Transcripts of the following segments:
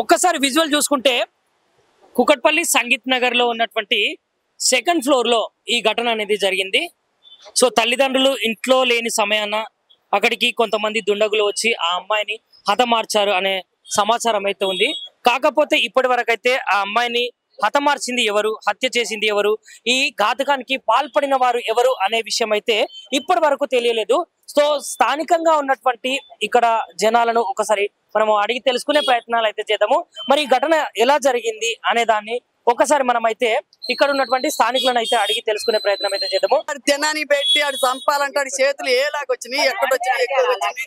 ఒక్కసారి విజువల్ చూసుకుంటే కుకట్పల్లి సంగీత్ నగర్ లో ఉన్నటువంటి సెకండ్ ఫ్లోర్ లో ఈ ఘటన అనేది జరిగింది. సో తల్లిదండ్రులు ఇంట్లో లేని సమయాన అక్కడికి కొంతమంది దుండగులు వచ్చి ఆ అమ్మాయిని హతమార్చారు అనే సమాచారం అయితే ఉంది. కాకపోతే ఇప్పటి వరకు అయితే ఆ అమ్మాయిని హతమార్చింది ఎవరు, హత్య చేసింది ఎవరు, ఈ ఘాతకానికి పాల్పడిన వారు ఎవరు అనే విషయం అయితే ఇప్పటి వరకు తెలియలేదు. సో స్థానికంగా ఉన్నటువంటి ఇక్కడ జనాలను ఒకసారి మనము అడిగి తెలుసుకునే ప్రయత్నాలు అయితే చేద్దాము. మరి ఈ ఘటన ఎలా జరిగింది అనే దాన్ని ఒకసారి మనం అయితే ఇక్కడ ఉన్నటువంటి స్థానికులను అయితే అడిగి తెలుసుకునే ప్రయత్నం అయితే చేద్దాము. తినాని పెట్టి ఆడు చంపాలంటే ఆడి చేతులు ఏలాగొచ్చినాయి, ఎక్కడొచ్చినాయి, ఎక్కడ వచ్చినాయి.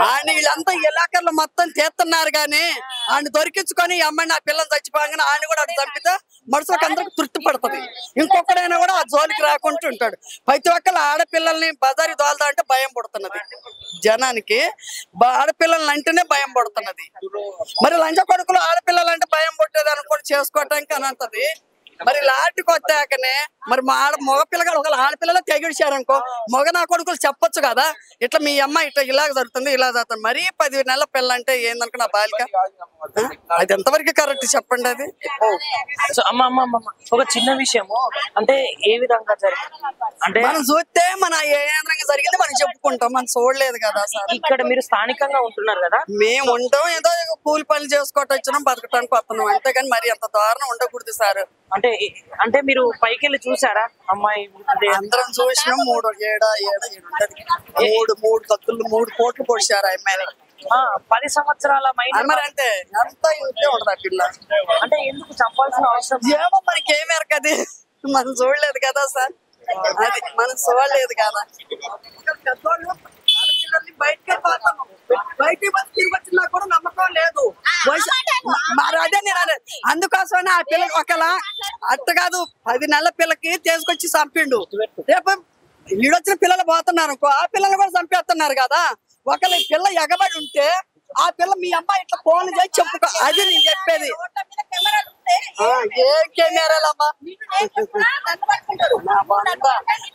ఆయన వీళ్ళంతా ఇలాకర్లు మొత్తం తీస్తున్నారు గానీ ఆయన దొరికించుకొని ఈ అమ్మాయి నా పిల్లలు చచ్చిపోగానే ఆయన కూడా ఆడు చంపితే మనసులకు అందరికి తృప్తి పడుతుంది. ఇంకొకడైనా కూడా ఆ జోలికి రాకుంటూ ఉంటాడు. ప్రతి ఒక్కరు ఆడపిల్లల్ని బజారి దోలదా అంటే భయం పడుతున్నది జనానికి. ఆడపిల్లల్ని అంటేనే భయం పడుతున్నది. మరి లంచ కొడుకులు ఆడపిల్లలు అంటే భయం పట్టేది అనుకోని చేసుకోవటానికి అని అంటది. మరి లాటికి వచ్చాకనే మరి మా మగ పిల్లగాడు ఒకవేళ ఆడపిల్లలు తెగిడిచారనుకో మగ నా కొడుకులు చెప్పొచ్చు కదా, ఇట్లా మీ అమ్మ ఇట్లా ఇలాగ జరుగుతుంది ఇలా జరుగుతుంది. మరీ 10 నెలల పిల్ల అంటే ఏందనుకో నా బాలిక, అది ఎంతవరకు కరెక్ట్ చెప్పండి. అది ఒక చిన్న విషయము అంటే ఏ విధంగా జరిగింది అంటే మనం చూస్తే మన ఏ విధంగా జరిగింది మనం చెప్పుకుంటాం, మనం చూడలేదు కదా సార్. ఇక్కడ మీరు స్థానికంగా ఉంటున్నారు కదా, మేము ఉంటాం ఏదో కూలి పనులు చేసుకోవటం వచ్చినాం, బతకటానికి వస్తున్నాం అంతేగాని మరి అంత దారుణం ఉండకూడదు సార్. అంటే అంటే మీరు పైకి వెళ్ళి చూసారా అమ్మాయి? అందరం చూసినాం. 3 కత్తులు 3 కోట్లు పొడిచారు అమ్మాయిని. 10 సంవత్సరాల మరి అంటే ఎంత ఇంటే ఉండదు ఆ పిల్ల. అంటే ఎందుకు చంపాల్సిన అవసరం ఏమో మనకేం ఎరకది, మనం చూడలేదు కదా సార్. అది మనం చూడలేదు కదా. బయటకి తిరిగి వచ్చినా కూడా నమ్మకం లేదు. మరి అదే నేను అందుకోసమే ఆ పిల్ల ఒకలా అట్ట కాదు 10 నెలల పిల్లకి తీసుకొచ్చి చంపిండు. రేపు ఈడొచ్చిన పిల్లలు పోతున్నారు అనుకో ఆ పిల్లలు కూడా చంపేస్తున్నారు కదా. ఒకళ్ళ పిల్ల ఎగబడి ఉంటే ఆ పిల్ల మీ అమ్మాయి ఇట్లా ఫోన్ చేసి చెప్పుకో, అది నేను చెప్పేది. ఏ కెమెరాలమ్మా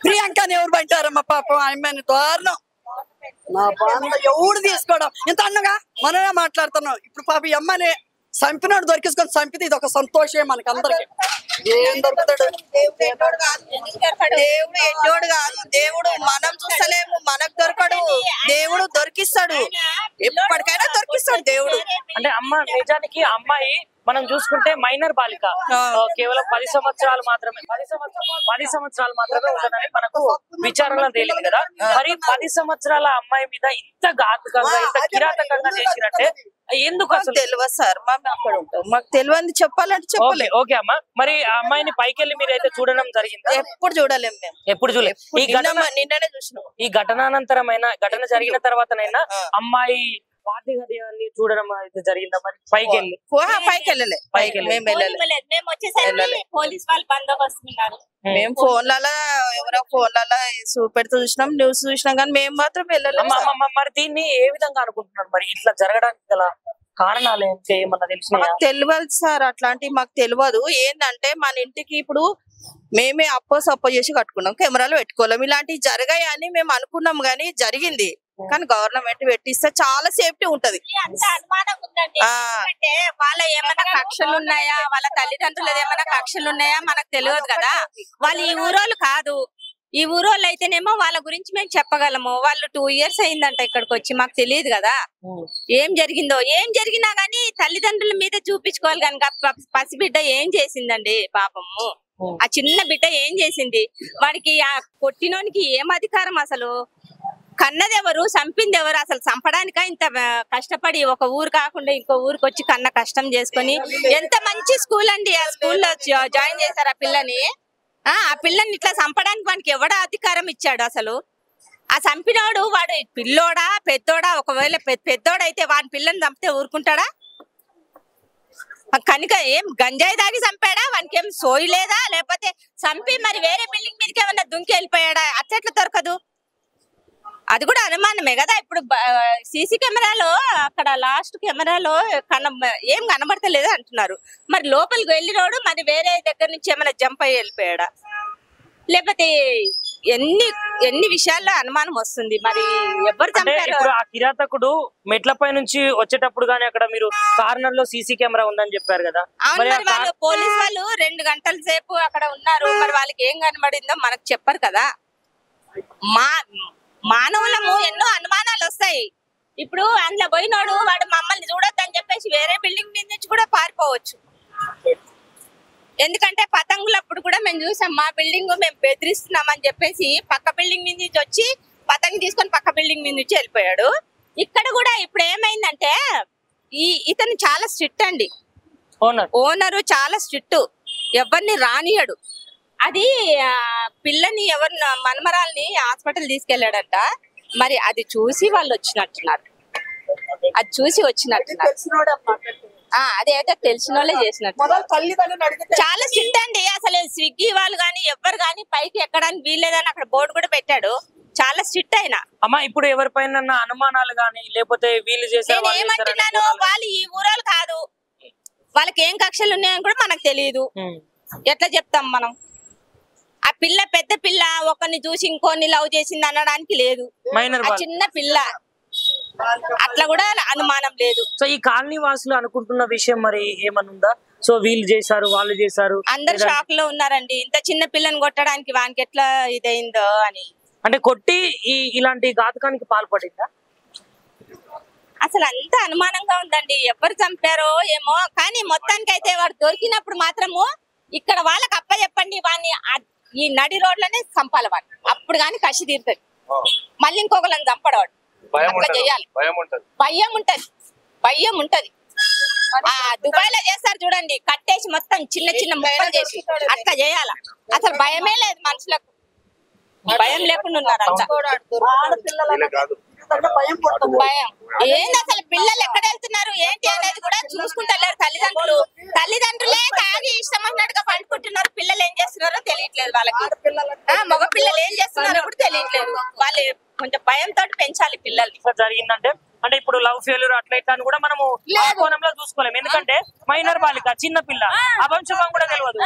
ప్రియాంకని ఎవరు పట్టారమ్మా పాపం ఆ అమ్మాయిని దారుణం. నా బాంధ ఎవడు తీసుకోవడం ఇంత అన్నగా మనమే మాట్లాడుతున్నాం. ఇప్పుడు పాప ఈ అమ్మని చంపినాడు దొరికించుకొని చంపితే ఇది ఒక సంతోషమే మనకి అందరికి. ఏం దొరుకుతాడు దేవుడు ఎడ్డోడు కాదు, దేవుడు మనం చూస్తలేము, మనకు దొరకడు, దేవుడు దొరికిస్తాడు, ఎప్పటికైనా దొరికిస్తాడు దేవుడు. అంటే అమ్మ నిజానికి అమ్మాయి మనం చూసుకుంటే మైనర్ బాలిక, కేవలం 10 సంవత్సరాలు మాత్రమే 10 సంవత్సరాలు మాత్రమే ఉంటుందని మనకు విచారణలో తేలింది కదా. మరి 10 సంవత్సరాల అమ్మాయి మీద ఇంత ఘాతుకంగా ఇంత కిరాతకంగా చేసినట్టే ఎందుకు అసలు తెలియదు సార్. మేము అక్కడ ఉంటాం, మాకు తెలియదు చెప్పాలంటే చెప్పలే. ఓకే అమ్మ, మరి ఆ అమ్మాయిని పైకి వెళ్ళి మీరు అయితే చూడడం జరిగింది? ఎప్పుడు చూడలేము మేము, ఎప్పుడు చూడలేదు. ఈ ఘటన నిన్ననే చూసినాం. ఈ ఘటనానంతరమైన ఘటన జరిగిన తర్వాతనైనా అమ్మాయి పాతిగదియాన్ని చూడడం అయితే జరిగిందా? మరి పైకి వెళ్ళి పైకి వెళ్ళలే, మేము వెళ్ళలేదు. మేము వచ్చేసరికి పోలీస్ వాళ్ళు బందోబస్తున్నారు. మేము ఫోన్లలో ఎవరో ఫోన్లలో చూపెడుతూ చూసినాం, న్యూస్ చూసినాం కానీ మేము మాత్రం వెళ్ళలేదు. మరి దీన్ని ఏ విధంగా అనుకుంటున్నారు? మరి ఇట్లా జరగడానికి గల కారణాలు ఏంటి ఏమన్నా తెలిసిన? మాకు తెలియదు సార్, అట్లాంటివి మాకు తెలియదు. ఏంటంటే మన ఇంటికి ఇప్పుడు మేమే అప్పో చేసి కట్టుకున్నాం, కెమెరాలు పెట్టుకోలేం. ఇలాంటివి జరగాయని మేము అనుకున్నాం కానీ జరిగింది. కానీ గవర్నమెంట్ పెట్టిస్తే చాలా సేఫ్టీ ఉంటది. అంటే వాళ్ళ ఏమైనా కక్షలు ఉన్నాయా, వాళ్ళ తల్లిదండ్రులు ఏమైనా కక్షలు ఉన్నాయా మనకు తెలియదు కదా. వాళ్ళు ఈ ఊరోళ్ళు కాదు, ఈ ఊరోళ్ళు అయితేనేమో వాళ్ళ గురించి మేము చెప్పగలము. వాళ్ళు 2 years అయిందంట ఇక్కడికి వచ్చి, మాకు తెలియదు కదా ఏం జరిగిందో. ఏం జరిగినా గానీ తల్లిదండ్రుల మీద చూపించుకోవాలి కనుక. పసిబిడ్డ ఏం చేసిందండి పాపము, ఆ చిన్న బిడ్డ ఏం చేసింది? వాడికి ఆ కొట్టినోనికి ఏం అధికారం అసలు? కన్నది ఎవరు, చంపింది ఎవరు? అసలు చంపడానిక ఇంత కష్టపడి ఒక ఊరు కాకుండా ఇంకో ఊరికి వచ్చి కన్న కష్టం చేసుకొని. ఎంత మంచి స్కూల్ అండి, ఆ స్కూల్లో జాయిన్ చేశారు ఆ పిల్లని. ఆ పిల్లని ఇట్లా చంపడానికి వానికి ఎవడా అధికారం ఇచ్చాడు అసలు? ఆ చంపినోడు వాడు పిల్లోడా పెద్దోడా? ఒకవేళ పెద్దోడైతే వాడి పిల్లని చంపితే ఊరుకుంటాడా? కనుక ఏం గంజాయి దాగి చంపాడా? వానికి ఏం సోయి లేదా? లేకపోతే చంపి మరి వేరే బిల్డింగ్ మీదకి ఏమన్నా దుంకి వెళ్ళిపోయాడా? అట్లా దొరకదు. అది కూడా అనుమానమే కదా. ఇప్పుడు సీసీ కెమెరాలో అక్కడ లాస్ట్ కెమెరాలో ఏం కనబడతలేదు అంటున్నారు. మరి లోపలికి వెళ్ళినోడు మరి వేరే దగ్గర నుంచి ఏమైనా జంప్ అయ్యి వెళ్ళిపోయాడా? లేకపోతే ఎన్ని విషయాల్లో అనుమానం వస్తుంది. మరి ఎవరు చంపారు? ఇప్పుడు ఆ కిరాతకుడు మెట్లపై నుంచి వచ్చేటప్పుడు గానీ అక్కడ మీరు కార్నర్ లో సీసీ కెమెరా ఉందని చెప్పారు కదా. అవును, మరి వాళ్ళు పోలీసు వాళ్ళు 2 గంటల సేపు అక్కడ ఉన్నారు. మరి వాళ్ళకి ఏం కనబడిందో మనకు చెప్పరు కదా. మానవులము ఎన్నో అనుమానాలు వస్తాయి. ఇప్పుడు అందులో పోయినోడు వాడు మమ్మల్ని చూడొద్దని చెప్పేసి వేరే బిల్డింగ్ మీద నుంచి కూడా పారిపోవచ్చు. ఎందుకంటే పతంగులప్పుడు కూడా మేము చూసాం, మా బిల్డింగ్ మేము బెదిరిస్తున్నామని చెప్పేసి పక్క బిల్డింగ్ మీద నుంచి వచ్చి పతంగి తీసుకొని పక్క బిల్డింగ్ మీద నుంచి వెళ్ళిపోయాడు. ఇక్కడ కూడా ఇప్పుడు ఏమైందంటే ఇతను చాలా స్ట్రిక్ట్ అండి. ఓనరు చాలా స్ట్రిక్ట్, ఎవరిని రానియడు. అది పిల్లని ఎవరు మనమరాల్ని హాస్పిటల్ తీసుకెళ్లాడంట. మరి అది చూసి వాళ్ళు వచ్చినట్టున్నారు, అది చూసి వచ్చినట్టున్నారు. అదేదో తెలిసిన వాళ్ళే చేసినట్టు. చాలా స్ట్రిక్ట్ అండి. అసలు స్విగ్గీ వాళ్ళు గాని ఎవరు గాని పైకి ఎక్కడానికి వీల్లేదని అక్కడ బోర్డు కూడా పెట్టాడు. చాలా స్ట్రిక్ట్ అయినా. అమ్మా ఇప్పుడు ఎవరిపైన అనుమానాలు గానీ లేకపోతే వీళ్ళు చేశారు ఏమంటున్నాను, వాళ్ళు ఈ ఊరాలు కాదు, వాళ్ళకి ఏం కక్షలు ఉన్నాయని కూడా మనకు తెలియదు. ఎట్లా చెప్తాం మనం? ఆ పిల్ల పెద్ద పిల్ల ఒకరిని చూసి ఇంకోని లవ్ చేసింది అనడానికి లేదు. చిన్న పిల్ల, అట్లా కూడా అనుమానం లేదు. సో ఈ కాలనీ వాసులు అనుకుంటున్న విషయం మరి ఏమనుందా? సో వీళ్ళు చేశారు వాళ్ళు చేశారు, అందరు షాక్ లో ఉన్నారండి. ఇంత చిన్న పిల్లని కొట్టడానికి వానికి ఎట్లా ఇదైందో అని. అంటే కొట్టి ఇలాంటి ఘాతకానికి పాల్పడిందా? అసలు అంత అనుమానంగా ఉందండి. ఎవరు చంపారో ఏమో, కానీ మొత్తానికి అయితే వాడు దొరికినప్పుడు మాత్రము ఇక్కడ వాళ్ళకి అప్ప చెప్పండి, వాడిని ఈ నడి రోడ్లనే చంపాలి వాడు. అప్పుడు గాని కసి తీరుతుంది. మళ్ళీ ఇంకొకళ్ళని చంపడవాడు. అట్లా చేయాలి. భయం ఉంటది. దుబాయ్ లో చేస్తారు చూడండి, కట్టేసి మొత్తం చిన్న చిన్న ముక్కలు చేసి అట్లా చేయాల. అసలు భయమే లేదు మనుషులకు, భయం లేకుండా ఉన్నారు అంతా. భయం ఏంది? అసలు పిల్లలు ఎక్కడ వెళ్తున్నారు ఏంటి అనేది కూడా చూసుకుంటలేరు తల్లిదండ్రులే తాగి ఇష్టం అన్నట్టుగా పండుకుంటున్నారు. పిల్లలు ఏం చేస్తున్నారో తెలియట్లేదు వాళ్ళకి. మగ పిల్లలు ఏం చేస్తున్నారో కూడా తెలియట్లేదు. వాళ్ళు కొంచెం భయంతో పెంచాలి పిల్లల్ని. జరిగిందంటే అంటే ఇప్పుడు లవ్ ఫెయిల్యూర్ అట్లా ఇట్లా అని కూడా మనము కోణంలో చూసుకోలేము. ఎందుకంటే మైనర్ బాలిక, చిన్న పిల్ల, అభంశుభం కూడా తెలియదు.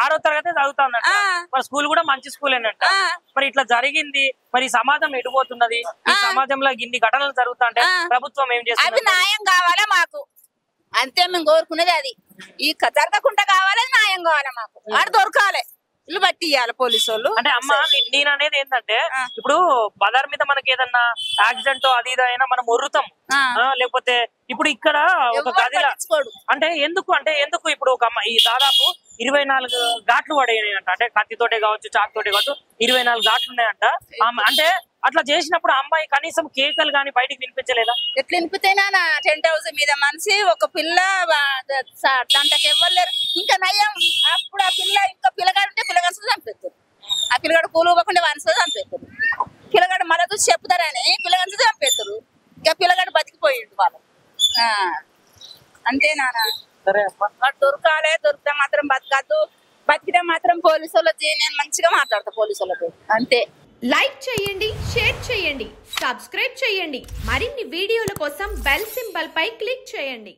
6వ తరగతి చదువుతానంట, మరి స్కూల్ కూడా మంచి స్కూల్ ఏనంట. మరి ఇట్లా జరిగింది, మరి సమాజం ఎడిపోతున్నది. ఈ సమాజంలో ఇన్ని ఘటనలు జరుగుతుంటే ప్రభుత్వం ఏం చేస్తుంది? న్యాయం కావాలా మాకు, అంతే మేము కోరుకునేది. అది ఈ జరగకుండా కావాలి, న్యాయం కావాలా మాకు. ఆడ దొరకాలి, ఇల్లు బట్టి ఇవ్వాలి పోలీసు వాళ్ళు. అంటే అమ్మ నేను అనేది ఏంటంటే, ఇప్పుడు బజార్ మీద మనకి ఏదన్నా యాక్సిడెంట్ అది ఇది అయినా మనం ఒర్రుతాం. లేకపోతే ఇప్పుడు ఇక్కడ ఒక గదిలో అంటే ఎందుకు ఇప్పుడు ఒక ఈ దాదాపు 24 ఘాట్లు పడేయంట. అంటే కత్తితోటే కావచ్చు, చాకుతోటే కావచ్చు, 24 ఘాట్లు ఉన్నాయంట. అంటే అట్లా చేసినప్పుడు అమ్మాయి కనీసం కేకలు గానీ బయటికి వినిపించలేదా? ఎట్లా వినిపితేనా? టెంట్ హౌస్ మీద మనిషి, ఒక పిల్ల, దాంట్లోకి ఇవ్వలేరు. ఇంకా నయం, అప్పుడు ఆ పిల్ల ఇంకా పిల్లగాడు ఉంటే పిల్లగాడు చంపేస్తారు. ఆ పిల్లగాడు కూలు ఇవ్వకుండా వానిసో చంపేస్తారు. పిల్లగాడు మళ్ళీ చూసి చెప్తారని పిల్లగాడు చంపేస్తారు. ఇంకా పిల్లగాడు బతికిపోయిండు వాళ్ళు. అంతేనా? వాడు దొరకాలి, దొరికితే మాత్రం బతకద్దు, బతికితే మాత్రం పోలీసు వాళ్ళతో నేను మంచిగా మాట్లాడతా పోలీసు వాళ్ళతో, అంతే. లైక్ చేయండి, షేర్ చేయండి, సబ్స్క్రైబ్ చేయండి. మరిన్ని వీడియోల కోసం బెల్ సింబల్ పై క్లిక్ చేయండి.